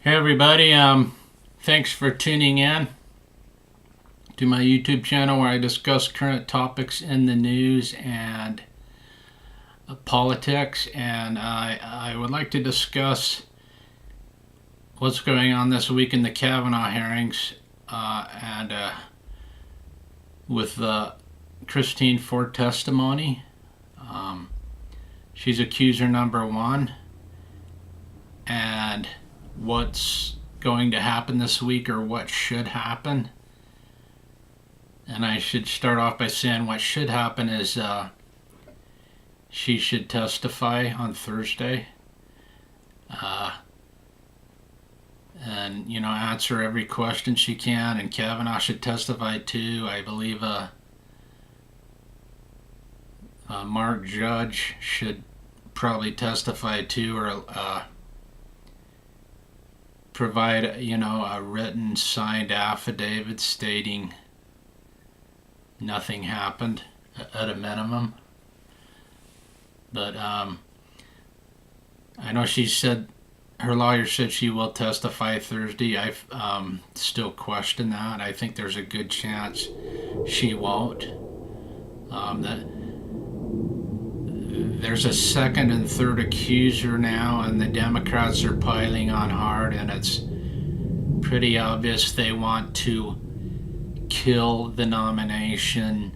Hey everybody, thanks for tuning in to my YouTube channel where I discuss current topics in the news and politics, and I would like to discuss what's going on this week in the Kavanaugh hearings and with the Christine Ford testimony. She's accuser number one, and what's going to happen this week, or what should happen. And I should start off by saying what should happen is she should testify on Thursday and answer every question she can, and Kavanaugh should testify too. I believe Mark Judge should probably testify too, or provide a written signed affidavit stating nothing happened at a minimum. But I know she said, her lawyer said she will testify Thursday. I still question that. I think there's a good chance she won't. There's a second and third accuser now, and the Democrats are piling on hard, and it's pretty obvious they want to kill the nomination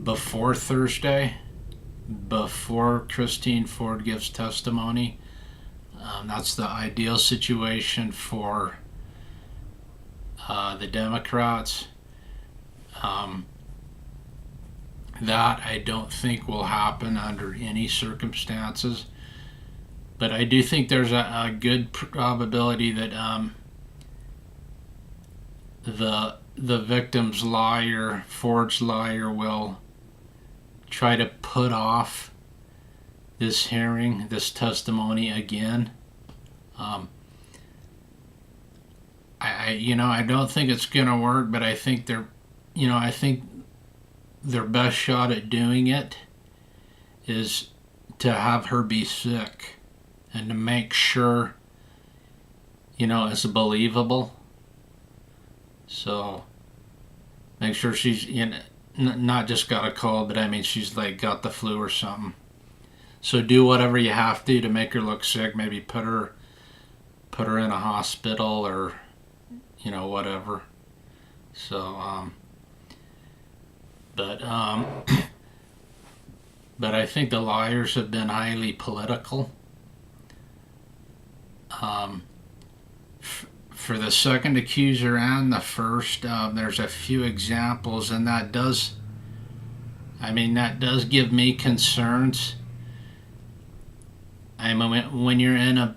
before Thursday, before Christine Ford gives testimony. That's the ideal situation for the Democrats. That I don't think will happen under any circumstances, but I do think there's a good probability that the victim's lawyer, Ford's lawyer, will try to put off this hearing, this testimony again. I don't think it's gonna work, but I think their best shot at doing it is to have her be sick and to make sure it's believable. So make sure she's not just got a cold, but I mean she's like got the flu or something. So do whatever you have to make her look sick. Maybe put her in a hospital, or whatever. So but I think the lawyers have been highly political. For the second accuser and the first, there's a few examples, and that does give me concerns. I mean, when you're in a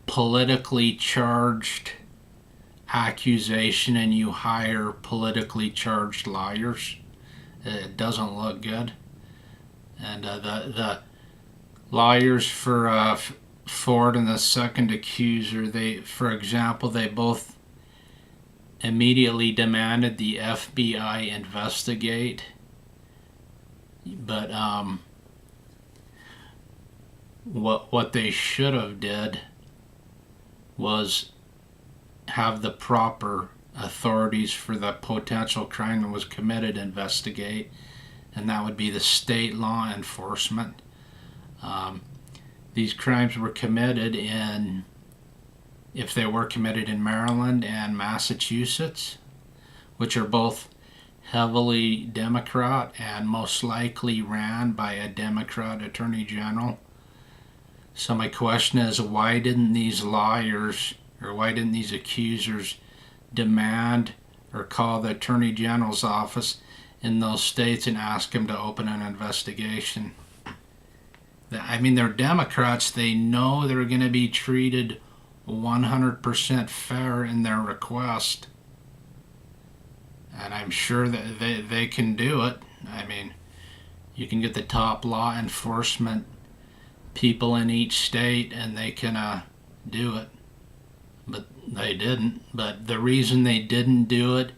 politically charged accusation and you hire politically charged lawyers, it doesn't look good. And the lawyers for Ford and the second accuser, for example, they both immediately demanded the FBI investigate. But what they should have did was have the proper authorities for the potential crime that was committed investigate, and that would be the state law enforcement. These crimes were committed if they were committed in Maryland and Massachusetts, which are both heavily Democrat and most likely ran by a Democrat attorney general. So my question is, why didn't these lawyers, or why didn't these accusers demand or call the attorney general's office in those states and ask him to open an investigation? I mean, they're Democrats. They know they're going to be treated 100% fair in their request, and I'm sure that they can do it. I mean, you can get the top law enforcement people in each state and they can do it. But they didn't. But the reason they didn't do it,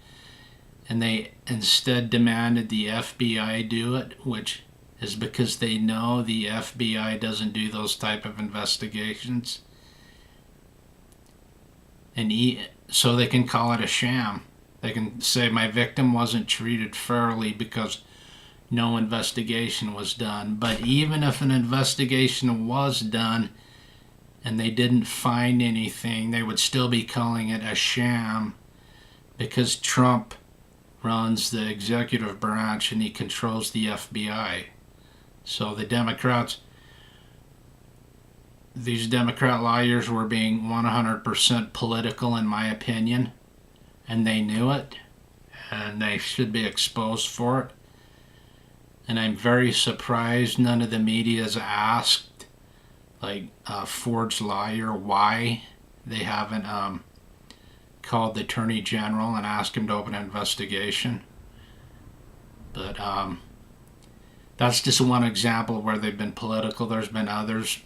and they instead demanded the FBI do it, which is because they know the FBI doesn't do those type of investigations, and so they can call it a sham. They can say my victim wasn't treated fairly because no investigation was done. But even if an investigation was done and they didn't find anything, they would still be calling it a sham because Trump runs the executive branch and he controls the FBI. So the Democrats, these Democrat lawyers were being 100% political, in my opinion, and they knew it, and they should be exposed for it. And I'm very surprised none of the media has asked, like Ford's lawyer, why they haven't called the Attorney General and asked him to open an investigation. But that's just one example where they've been political. There's been others,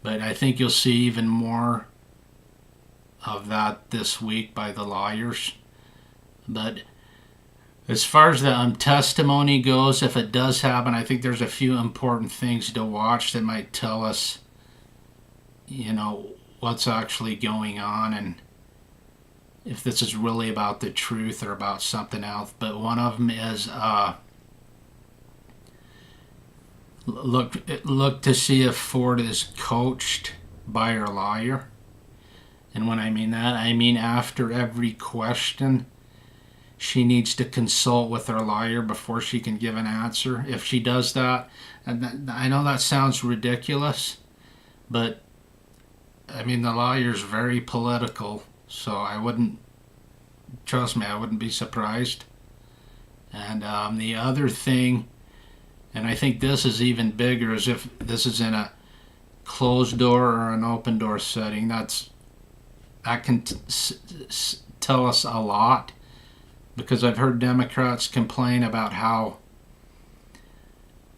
but I think you'll see even more of that this week by the lawyers. But as far as the testimony goes, if it does happen, I think there's a few important things to watch that might tell us, what's actually going on and if this is really about the truth or about something else. But one of them is look to see if Ford is coached by her lawyer. And when I mean that, I mean after every question, she needs to consult with her lawyer before she can give an answer. If she does that, and I know that sounds ridiculous, but I mean, the lawyer's very political, so I wouldn't be surprised. And the other thing, and I think this is even bigger, is if this is in a closed door or an open door setting. That can tell us a lot, because I've heard Democrats complain about how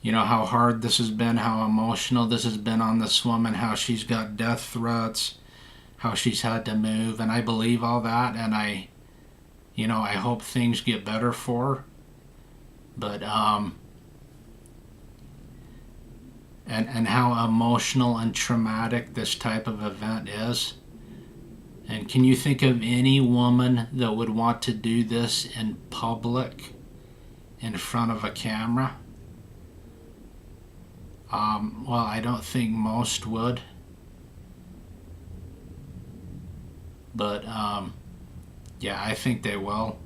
hard this has been, how emotional this has been on this woman, how she's got death threats, how she's had to move, and I believe all that, and I hope things get better for her. But and how emotional and traumatic this type of event is. And can you think of any woman that would want to do this in public in front of a camera? Well, I don't think most would. But yeah, I think they will.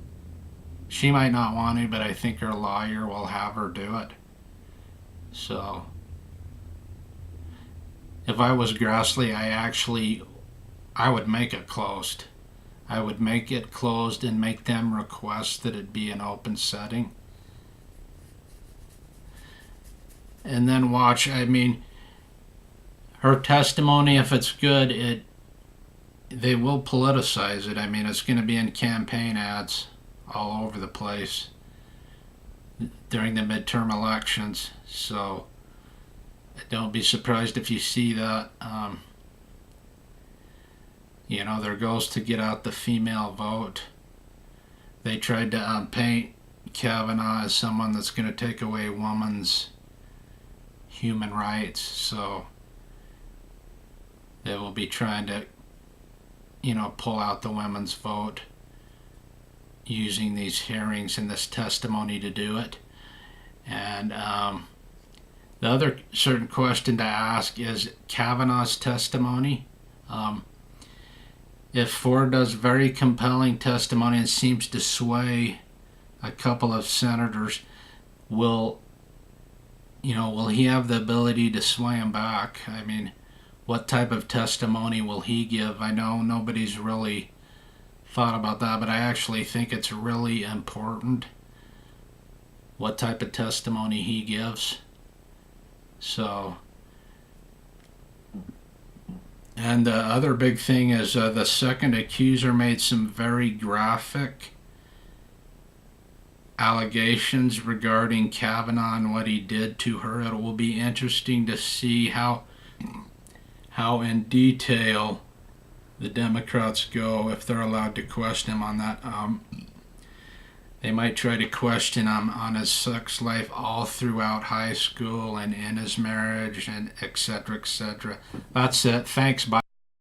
She might not want to, but I think her lawyer will have her do it. So if I was Grassley, I would make it closed. I would make it closed and make them request that it be an open setting. And then watch, her testimony, if it's good, they will politicize it. It's going to be in campaign ads all over the place during the midterm elections. So don't be surprised if you see that. Their goal is to get out the female vote. They tried to paint Kavanaugh as someone that's going to take away women's human rights. So they will be trying to, pull out the women's vote using these hearings and this testimony to do it. And the other certain question to ask is Kavanaugh's testimony. If Ford does very compelling testimony and seems to sway a couple of senators, will he have the ability to sway him back? What type of testimony will he give? I know nobody's really thought about that, but I actually think it's really important what type of testimony he gives. So, and the other big thing is the second accuser made some very graphic allegations regarding Kavanaugh and what he did to her. It will be interesting to see how in detail the Democrats go if they're allowed to question him on that. They might try to question him on his sex life all throughout high school and in his marriage and et cetera, et cetera. That's it. Thanks. Bye.